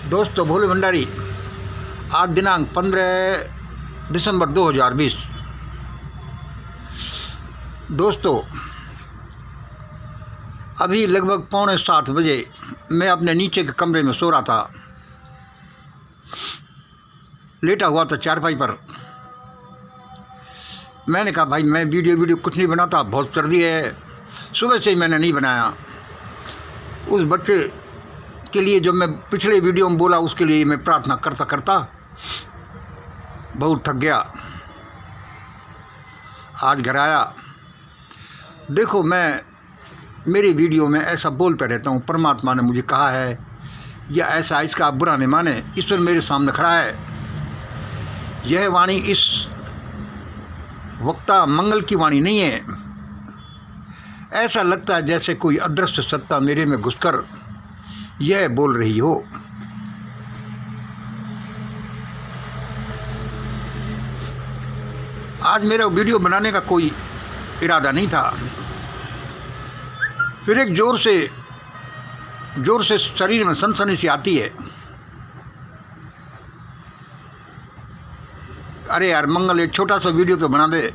दोस्तों, भोले भंडारी, आज दिनांक 15 दिसंबर 2020। दोस्तों, अभी लगभग 6:45 मैं अपने नीचे के कमरे में सो रहा था, लेटा हुआ था चारपाई पर। मैंने कहा भाई मैं वीडियो कुछ नहीं बनाता, बहुत सर्दी है। सुबह से ही मैंने नहीं बनाया। उस बच्चे के लिए जो मैं पिछले वीडियो में बोला, उसके लिए मैं प्रार्थना करता करता बहुत थक गया। आज घर आया, देखो मैं मेरी वीडियो में ऐसा बोलता रहता हूँ, परमात्मा ने मुझे कहा है या ऐसा, इसका आप बुरा नहीं माने। ईश्वर मेरे सामने खड़ा है। यह वाणी इस वक्ता मंगल की वाणी नहीं है। ऐसा लगता है जैसे कोई अदृश्य सत्ता मेरे में घुसकर यह बोल रही हो। आज मेरा वीडियो बनाने का कोई इरादा नहीं था, फिर एक जोर से शरीर में सनसनी सी आती है। अरे यार मंगल, एक छोटा सा वीडियो तो बना दे।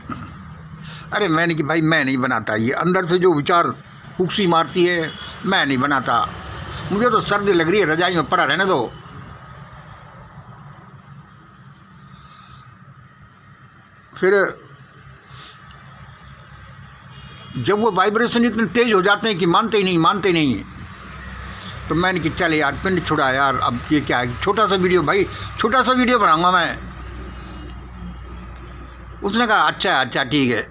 अरे मैंने कि भाई मैं नहीं बनाता, ये अंदर से जो विचार हुक्सी मारती है, मैं नहीं बनाता। मुझे तो सर्दी लग रही है, रजाई में पड़ा रहने दो। फिर जब वो वाइब्रेशन इतने तेज हो जाते हैं कि मानते ही नहीं, तो मैंने कि चल यार पिंड छुड़ा यार, अब ये क्या है, छोटा सा वीडियो, भाई छोटा सा वीडियो बनाऊंगा मैं। उसने कहा अच्छा ठीक है।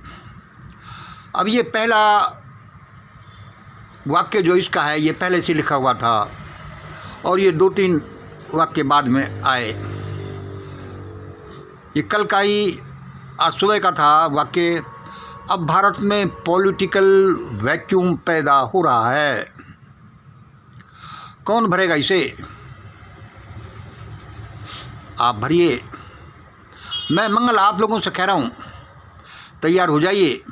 अब ये पहला वाक्य जो इसका है, ये पहले से लिखा हुआ था और ये 2-3 वाक्य बाद में आए। ये कल का ही, आज सुबह का था वाक्य। अब भारत में पॉलिटिकल वैक्यूम पैदा हो रहा है, कौन भरेगा इसे? आप भरिए। मैं मंगल आप लोगों से कह रहा हूँ, तैयार हो जाइए।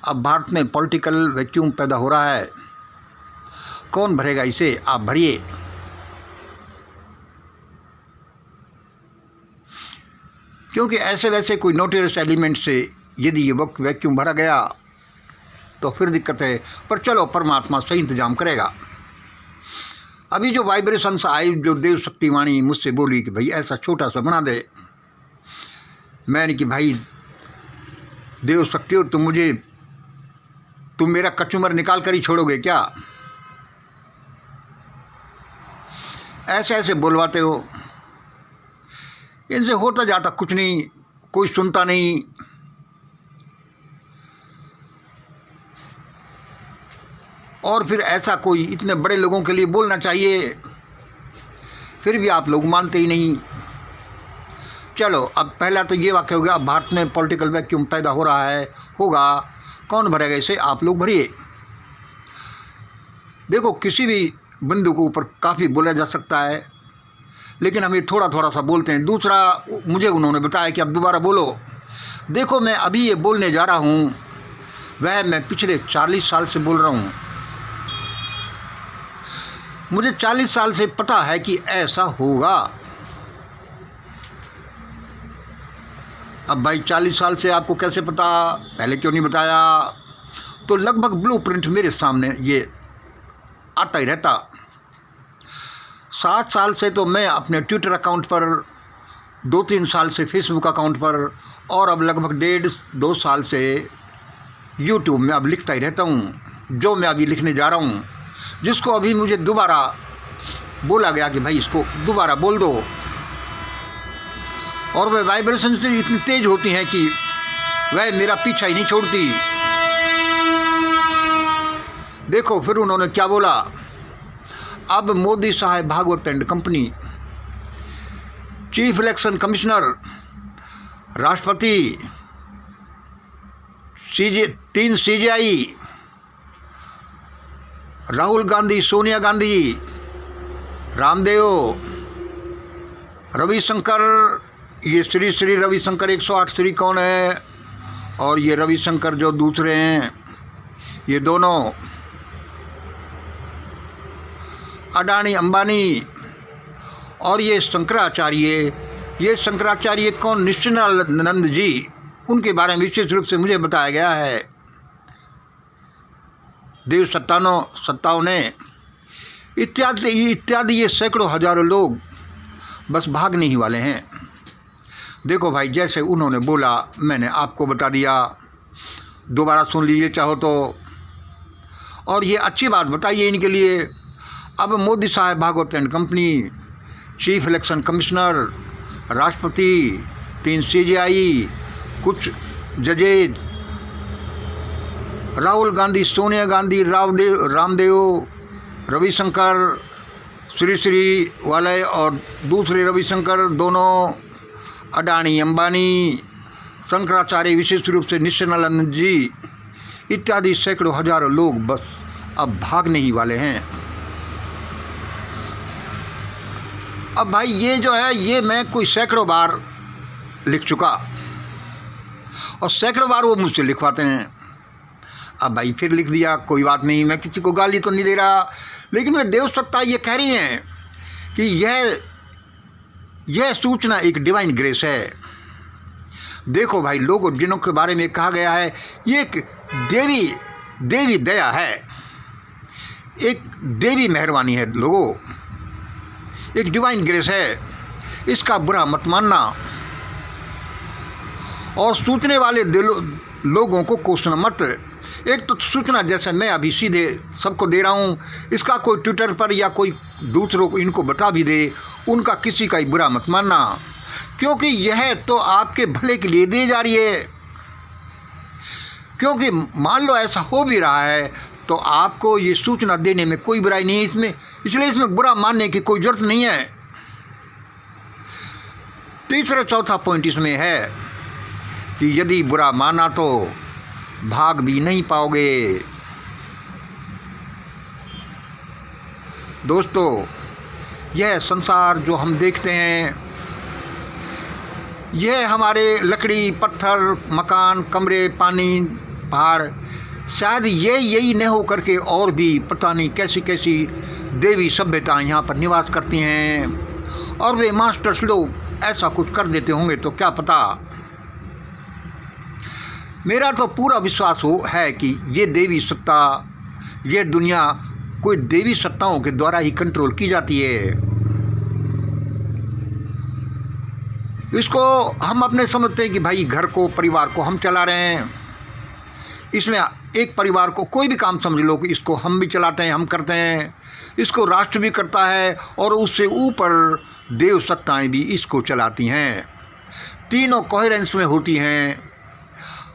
अब भारत में पॉलिटिकल वैक्यूम पैदा हो रहा है, कौन भरेगा इसे? आप भरिए। क्योंकि ऐसे वैसे कोई नोटेरियस एलिमेंट से यदि ये वैक्यूम भरा गया तो फिर दिक्कत है। पर चलो, परमात्मा सही इंतजाम करेगा। अभी जो वाइब्रेशंस आई, जो देव शक्ति वाणी मुझसे बोली कि भाई ऐसा छोटा सा बना दे। मैंने कि भाई देव शक्ति हो तुम मेरा कचूमर निकाल कर ही छोड़ोगे क्या? ऐसे बोलवाते हो। इनसे होता जाता कुछ नहीं, कोई सुनता नहीं। और फिर ऐसा कोई इतने बड़े लोगों के लिए बोलना चाहिए, फिर भी आप लोग मानते ही नहीं। चलो, अब पहला तो ये वाक्य हो गया, अब भारत में पॉलिटिकल वैक्यूम पैदा हो रहा है, होगा, कौन भरेगा इसे? आप लोग भरिए। देखो, किसी भी बिंदु के ऊपर काफ़ी बोला जा सकता है, लेकिन हम ये थोड़ा सा बोलते हैं। दूसरा, मुझे उन्होंने बताया कि अब दोबारा बोलो। देखो, मैं अभी ये बोलने जा रहा हूँ, वह मैं पिछले 40 साल से बोल रहा हूँ। मुझे 40 साल से पता है कि ऐसा होगा। अब भाई 40 साल से आपको कैसे पता, पहले क्यों नहीं बताया? तो लगभग ब्लूप्रिंट मेरे सामने ये आता ही रहता। 7 साल से तो मैं अपने ट्विटर अकाउंट पर, 2-3 साल से फेसबुक अकाउंट पर, और अब लगभग 1.5-2 साल से यूट्यूब में अब लिखता ही रहता हूँ। जो मैं अभी लिखने जा रहा हूँ, जिसको अभी मुझे दोबारा बोला गया कि भाई इसको दोबारा बोल दो, और वह वाइब्रेशन से इतनी तेज होती हैं कि वह मेरा पीछा ही नहीं छोड़ती। देखो फिर उन्होंने क्या बोला। अब मोदी साहब Bhagwat and company, chief election commissioner, राष्ट्रपति, 3 CJI, राहुल गांधी, सोनिया गांधी, रामदेव, रविशंकर, ये श्री रविशंकर 108 श्री कौन है, और ये रविशंकर जो दूसरे हैं, ये दोनों, अडानी अंबानी, और ये शंकराचार्य कौन, निश्चलानंद जी, उनके बारे में विशेष रूप से मुझे बताया गया है। देव सत्ताओं ने इत्यादि ये सैकड़ों हजारों लोग बस भागने ही वाले हैं। देखो भाई, जैसे उन्होंने बोला मैंने आपको बता दिया, दोबारा सुन लीजिए चाहो तो। और ये अच्छी बात बताइए इनके लिए। अब मोदी साहब, Bhagwat and company, chief election commissioner, राष्ट्रपति, 3 CGI, कुछ जजेज, राहुल गांधी, सोनिया गांधी, रामदेव, रविशंकर, श्री वाले और दूसरे रविशंकर, दोनों, अडानी अंबानी, शंकराचार्य, विशेष रूप से निश्चलानंद जी, इत्यादि सैकड़ों हजारों लोग बस अब भागने ही वाले हैं। अब भाई ये जो है, ये मैं कोई सैकड़ों बार लिख चुका और सैकड़ों बार वो मुझसे लिखवाते हैं। अब भाई फिर लिख दिया, कोई बात नहीं, मैं किसी को गाली तो नहीं दे रहा, लेकिन मैं देव सत्ता ये कह रही हैं कि यह सूचना एक डिवाइन ग्रेस है। देखो भाई, लोगों जिनों के बारे में कहा गया है, ये एक देवी दया है, एक देवी मेहरबानी है लोगों, एक डिवाइन ग्रेस है, इसका बुरा मत मानना और सूचने वाले लोगों को कोसना मत। एक तो सूचना जैसे मैं अभी सीधे सबको दे रहा हूँ, इसका कोई ट्विटर पर या कोई दूसरों को इनको बता भी दे, उनका किसी का ही बुरा मत मानना, क्योंकि यह तो आपके भले के लिए दी जा रही है। क्योंकि मान लो ऐसा हो भी रहा है तो आपको ये सूचना देने में कोई बुराई नहीं है इसमें, इसलिए इसमें बुरा मानने की कोई जरूरत नहीं है। तीसरा चौथा पॉइंट इसमें है कि यदि बुरा माना तो भाग भी नहीं पाओगे। दोस्तों, यह संसार जो हम देखते हैं, यह हमारे लकड़ी, पत्थर, मकान, कमरे, पानी, पहाड़, शायद यही न हो करके और भी पता नहीं कैसी कैसी देवी सभ्यताएं यहाँ पर निवास करती हैं और वे मास्टर्स लोग ऐसा कुछ कर देते होंगे तो क्या पता। मेरा तो पूरा विश्वास है कि ये देवी सत्ता, ये दुनिया कोई देवी सत्ताओं के द्वारा ही कंट्रोल की जाती है। इसको हम अपने समझते हैं कि भाई घर को, परिवार को हम चला रहे हैं, इसमें एक परिवार को कोई भी काम समझ लो कि इसको हम भी चलाते हैं, हम करते हैं, इसको राष्ट्र भी करता है और उससे ऊपर देव सत्ताएं भी इसको चलाती हैं। तीनों कोहेरेंस में होती हैं।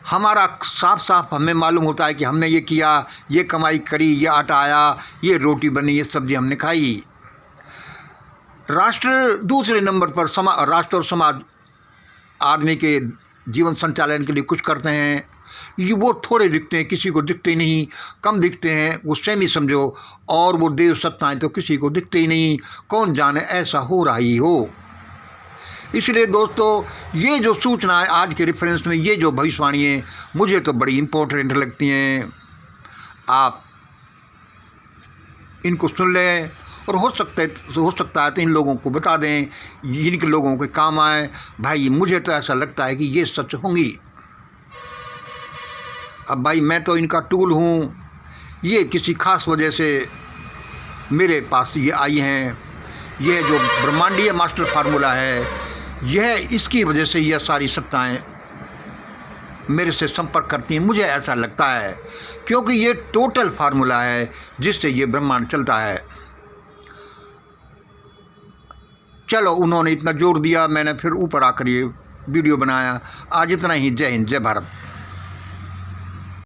हमारा साफ साफ हमें मालूम होता है कि हमने ये किया, ये कमाई करी, ये आटा आया, ये रोटी बनी, ये सब्जी हमने खाई। राष्ट्र दूसरे नंबर पर, राष्ट्र और समाज आदमी के जीवन संचालन के लिए कुछ करते हैं। ये वो थोड़े दिखते हैं, किसी को दिखते नहीं, कम दिखते हैं, वो सेमी समझो। और वो देव सत्ताएं तो किसी को दिखते ही नहीं, कौन जाने ऐसा हो रहा ही हो। इसलिए दोस्तों, ये जो सूचना है आज के रेफरेंस में, ये जो भविष्यवाणी है, मुझे तो बड़ी इम्पोर्टेंट लगती हैं। आप इनको सुन लें और हो सकता है तो इन लोगों को बता दें, जिनके लोगों के काम आए। भाई मुझे तो ऐसा लगता है कि ये सच होंगी। अब भाई मैं तो इनका टूल हूँ, ये किसी खास वजह से मेरे पास ये आई हैं। यह जो ब्रह्मांडीय मास्टर फार्मूला है, यह इसकी वजह से यह सारी सत्ताएं मेरे से संपर्क करती हैं, मुझे ऐसा लगता है, क्योंकि ये टोटल फार्मूला है जिससे ये ब्रह्मांड चलता है। चलो, उन्होंने इतना जोर दिया, मैंने फिर ऊपर आकर ये वीडियो बनाया। आज इतना ही। जय हिंद, जय भारत।